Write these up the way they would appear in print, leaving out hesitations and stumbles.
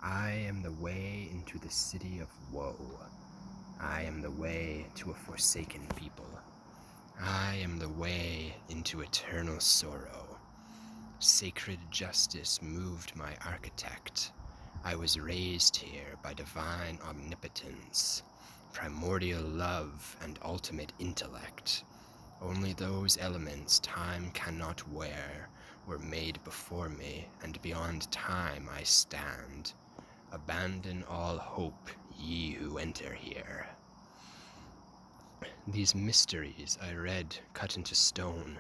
I am the way into the city of woe. I am the way to a forsaken people. I am the way into eternal sorrow. Sacred justice moved my architect. I was raised here by divine omnipotence, primordial love, and ultimate intellect. Only those elements time cannot wear were made before me, and beyond time I stand. Abandon all hope, ye who enter here. These mysteries I read cut into stone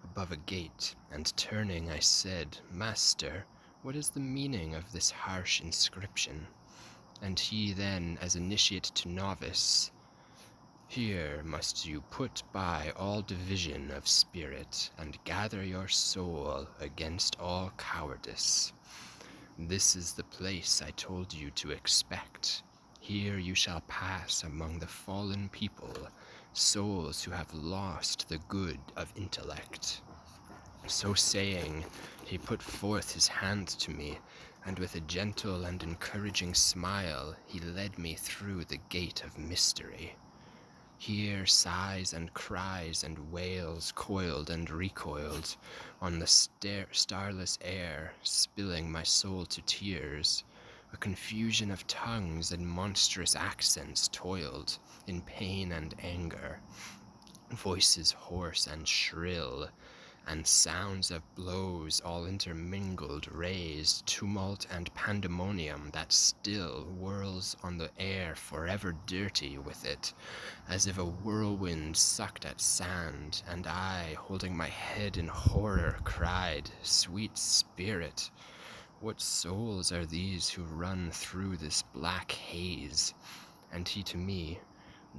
above a gate, and turning I said, Master, what is the meaning of this harsh inscription? And he then, as initiate to novice, here must you put by all division of spirit, and gather your soul against all cowardice. This is the place I told you to expect. Here you shall pass among the fallen people, souls who have lost the good of intellect. So saying, he put forth his hand to me, and with a gentle and encouraging smile, he led me through the gate of mystery. Here sighs and cries and wails coiled and recoiled on the starless air, spilling my soul to tears. A confusion of tongues and monstrous accents toiled in pain and anger, voices hoarse and shrill, and sounds of blows all intermingled raised tumult and pandemonium that still whirls on the air forever dirty with it, as if a whirlwind sucked at sand, and I, holding my head in horror, cried, Sweet Spirit, what souls are these who run through this black haze? And he to me,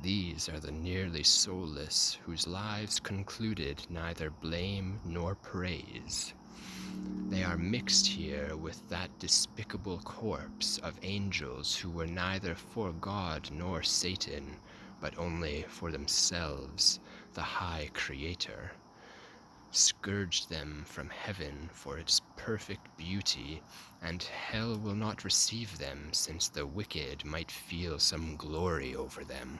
These are the nearly soulless, whose lives concluded neither blame nor praise. They are mixed here with that despicable corpse of angels who were neither for God nor Satan, but only for themselves, the high Creator. Scourged them from heaven for its perfect beauty, and hell will not receive them, since the wicked might feel some glory over them.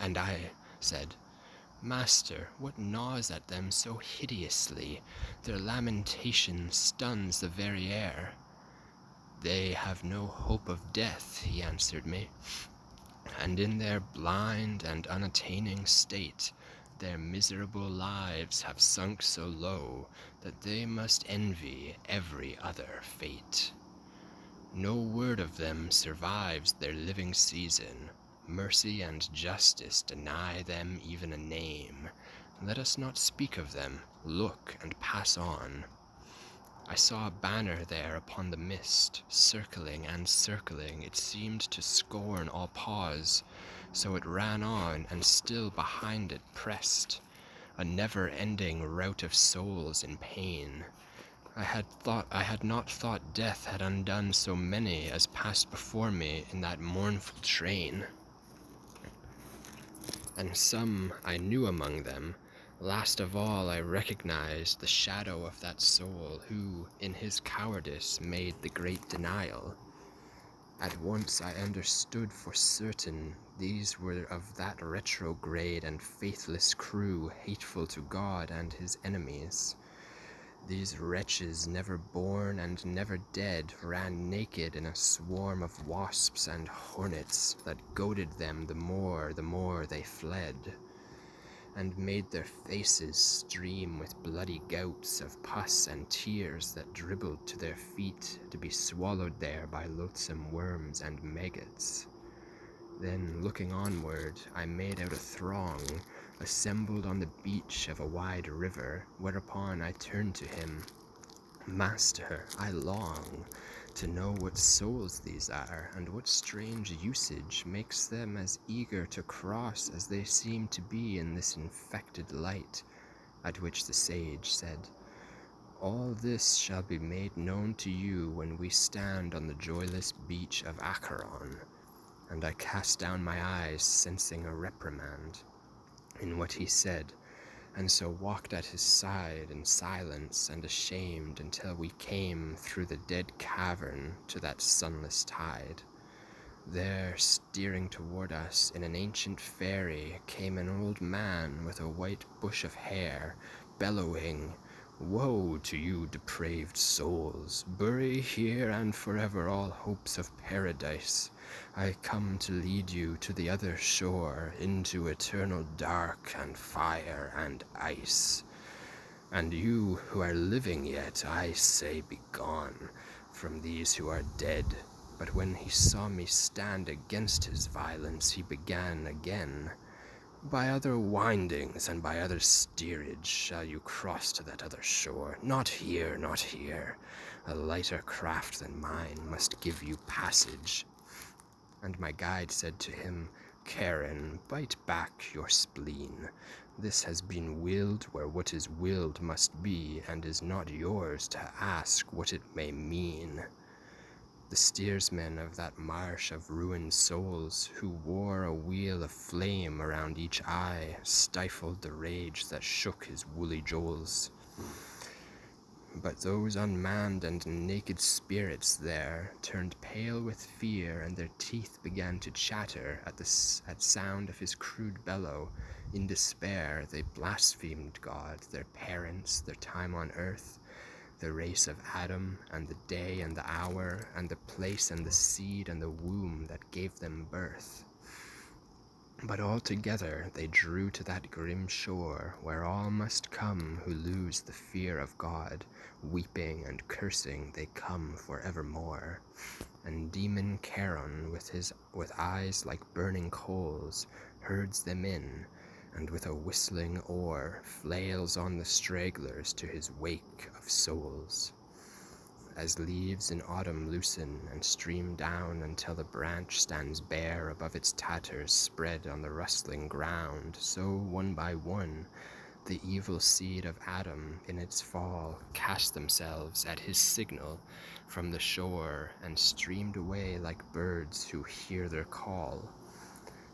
And I said, Master, what gnaws at them so hideously? Their lamentation stuns the very air. They have no hope of death, he answered me, and in their blind and unattaining state, their miserable lives have sunk so low that they must envy every other fate. No word of them survives their living season. Mercy and justice deny them even a name. Let us not speak of them. Look and pass on. I saw a banner there upon the mist, circling and circling. It seemed to scorn all pause, so it ran on, and still behind it pressed, a never-ending rout of souls in pain. I had not thought death had undone so many as passed before me in that mournful train. And some I knew among them. Last of all I recognized the shadow of that soul who, in his cowardice, made the great denial. At once I understood for certain these were of that retrograde and faithless crew hateful to God and his enemies. These wretches, never born and never dead, ran naked in a swarm of wasps and hornets that goaded them the more they fled, and made their faces stream with bloody gouts of pus and tears that dribbled to their feet to be swallowed there by loathsome worms and maggots. Then, looking onward, I made out a throng, assembled on the beach of a wide river, whereupon I turned to him. Master, I long to know what souls these are, and what strange usage makes them as eager to cross as they seem to be in this infected light. At which the sage said, All this shall be made known to you when we stand on the joyless beach of Acheron. And I cast down my eyes, sensing a reprimand in what he said, and so walked at his side in silence and ashamed until we came through the dead cavern to that sunless tide. There, steering toward us in an ancient ferry, came an old man with a white bush of hair, bellowing, "Woe to you, depraved souls! Bury here and forever all hopes of paradise. I come to lead you to the other shore, into eternal dark and fire and ice. And you who are living yet, I say, begone from these who are dead." But when he saw me stand against his violence, he began again. "By other windings and by other steerage shall you cross to that other shore. Not here, not here. A lighter craft than mine must give you passage." And my guide said to him, "Charon, bite back your spleen. This has been willed where what is willed must be, and is not yours to ask what it may mean." The steersman of that marsh of ruined souls, who wore a wheel of flame around each eye, stifled the rage that shook his woolly jowls. But those unmanned and naked spirits there turned pale with fear, and their teeth began to chatter at sound of his crude bellow. In despair, they blasphemed God, their parents, their time on earth, the race of Adam, and the day and the hour, and the place and the seed and the womb that gave them birth. But all together they drew to that grim shore, where all must come who lose the fear of God. Weeping and cursing they come for evermore. And demon Charon, with eyes like burning coals, herds them in, and with a whistling oar flails on the stragglers to his wake of souls. As leaves in autumn loosen and stream down until the branch stands bare above its tatters spread on the rustling ground, so one by one the evil seed of Adam in its fall cast themselves at his signal from the shore and streamed away like birds who hear their call.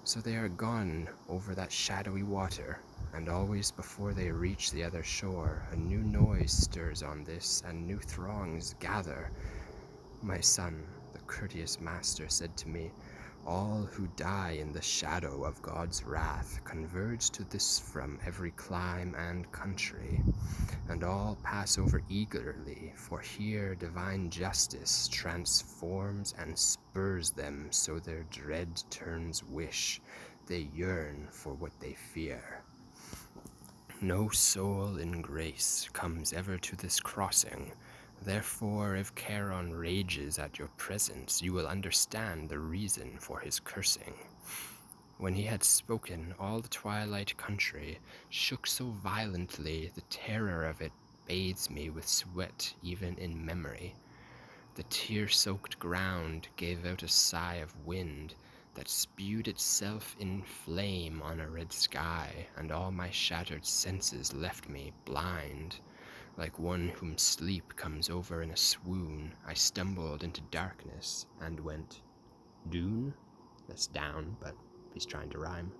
So they are gone over that shadowy water, and always before they reach the other shore, a new noise stirs on this, and new throngs gather. My son, the courteous master, said to me, all who die in the shadow of God's wrath converge to this from every clime and country, and all pass over eagerly, for here divine justice transforms and spurs them so their dread turns wish. They yearn for what they fear. No soul in grace comes ever to this crossing. Therefore, if Charon rages at your presence, you will understand the reason for his cursing. When he had spoken, all the twilight country shook so violently, the terror of it bathes me with sweat even in memory. The tear-soaked ground gave out a sigh of wind that spewed itself in flame on a red sky, and all my shattered senses left me blind. Like one whom sleep comes over in a swoon, I stumbled into darkness and went, "Dune?" That's down, but he's trying to rhyme.